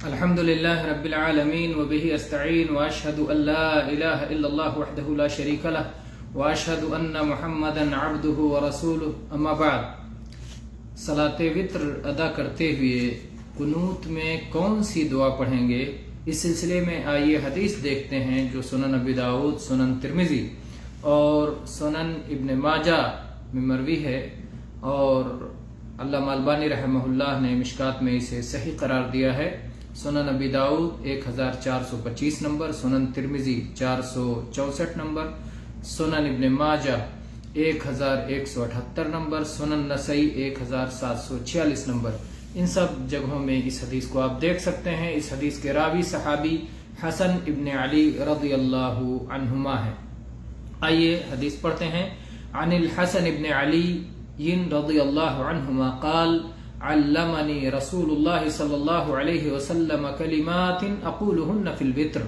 الحمدللہ رب العالمین وبہ استعین واشہد ان لا الہ الا اللہ وحدہ لا شریک لہ واشہد ان محمدا عبدہ ورسولہ اما بعد۔ صلاۃ وتر ادا کرتے ہوئے قنوت میں کون سی دعا پڑھیں گے، اس سلسلے میں آئیے حدیث دیکھتے ہیں جو سنن ابی داؤد، سنن ترمذی اور سنن ابن ماجہ میں مروی ہے، اور علامہ البانی رحمہ اللہ نے مشکات میں اسے صحیح قرار دیا ہے۔ سنن ابی داؤد 1425 نمبر، سنن ترمذی 464 نمبر، سنن ابن ماجہ 1178 نمبر، سنن نسائی 1746 نمبر۔ ان سب جگہوں میں اس حدیث کو آپ دیکھ سکتے ہیں۔ اس حدیث کے راوی صحابی حسن ابن علی رضی اللہ عنہما ہے۔ آئیے حدیث پڑھتے ہیں۔ عن الحسن ابن علی رضی اللہ عنہما قال علمنی رسول اللہ صلی اللہ علیہ وسلم کلمات اقولہن فی الوتر۔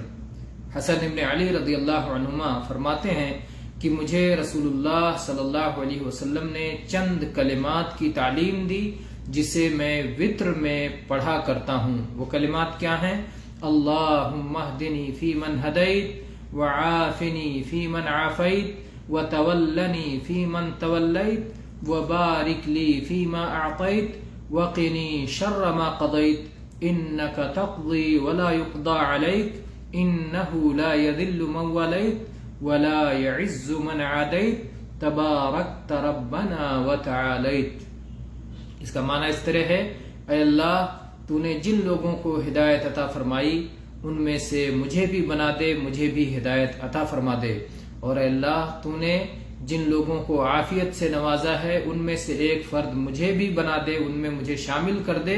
حسن ابن علی رضی اللہ عنہما فرماتے ہیں کہ مجھے رسول اللہ صلی اللہ علیہ وسلم نے چند کلمات کی تعلیم دی جسے میں وتر میں پڑھا کرتا ہوں۔ وہ کلمات کیا ہیں؟ اللہم اہدنی فی من ہدیت وعافنی فی من عافیت وتولنی فی من تولیت وبارک لی فیما اعطیت وقنی شر ما قضیت انک تقضی ولا یقضى علیک انہ لا یذل من ولیت ولا یعز من عادیت تبارکت ربنا وتعالیت۔ اس کا معنی اس طرح ہے، اے اللہ تو نے جن لوگوں کو ہدایت عطا فرمائی ان میں سے مجھے بھی بنا دے، مجھے بھی ہدایت عطا فرما دے، اور اے اللہ تو نے جن لوگوں کو عافیت سے نوازا ہے ان میں سے ایک فرد مجھے بھی بنا دے، ان میں مجھے شامل کر دے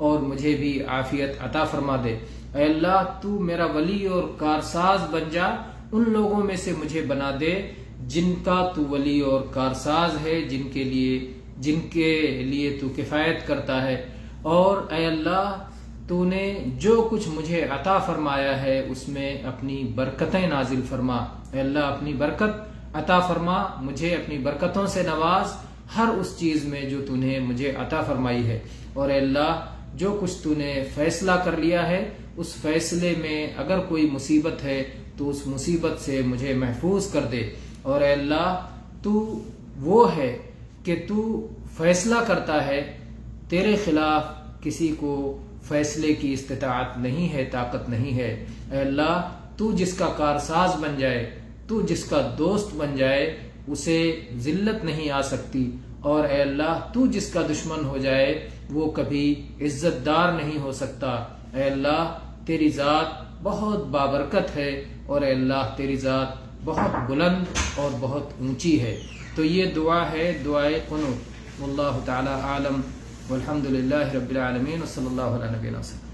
اور مجھے بھی عافیت عطا فرما دے۔ اے اللہ تو میرا ولی اور کارساز بن جا، ان لوگوں میں سے مجھے بنا دے جن کا تو ولی اور کارساز ہے، جن کے لیے تو کفایت کرتا ہے، اور اے اللہ تو نے جو کچھ مجھے عطا فرمایا ہے اس میں اپنی برکتیں نازل فرما۔ اے اللہ اپنی برکت عطا فرما، مجھے اپنی برکتوں سے نواز ہر اس چیز میں جو تو نے مجھے عطا فرمائی ہے، اور اے اللہ جو کچھ تو نے فیصلہ کر لیا ہے اس فیصلے میں اگر کوئی مصیبت ہے تو اس مصیبت سے مجھے محفوظ کر دے، اور اے اللہ تو وہ ہے کہ تو فیصلہ کرتا ہے، تیرے خلاف کسی کو فیصلے کی استطاعت نہیں ہے، طاقت نہیں ہے۔ اے اللہ تو جس کا کارساز بن جائے، تو جس کا دوست بن جائے اسے ذلت نہیں آ سکتی، اور اے اللہ تو جس کا دشمن ہو جائے وہ کبھی عزت دار نہیں ہو سکتا۔ اے اللہ تیری ذات بہت بابرکت ہے، اور اے اللہ تیری ذات بہت بلند اور بہت اونچی ہے۔ تو یہ دعا ہے، دعائے قنوت۔ واللہ تعالی عالم، والحمد للہ رب العالمین، وصلی اللہ علیہ نبینا وسلم۔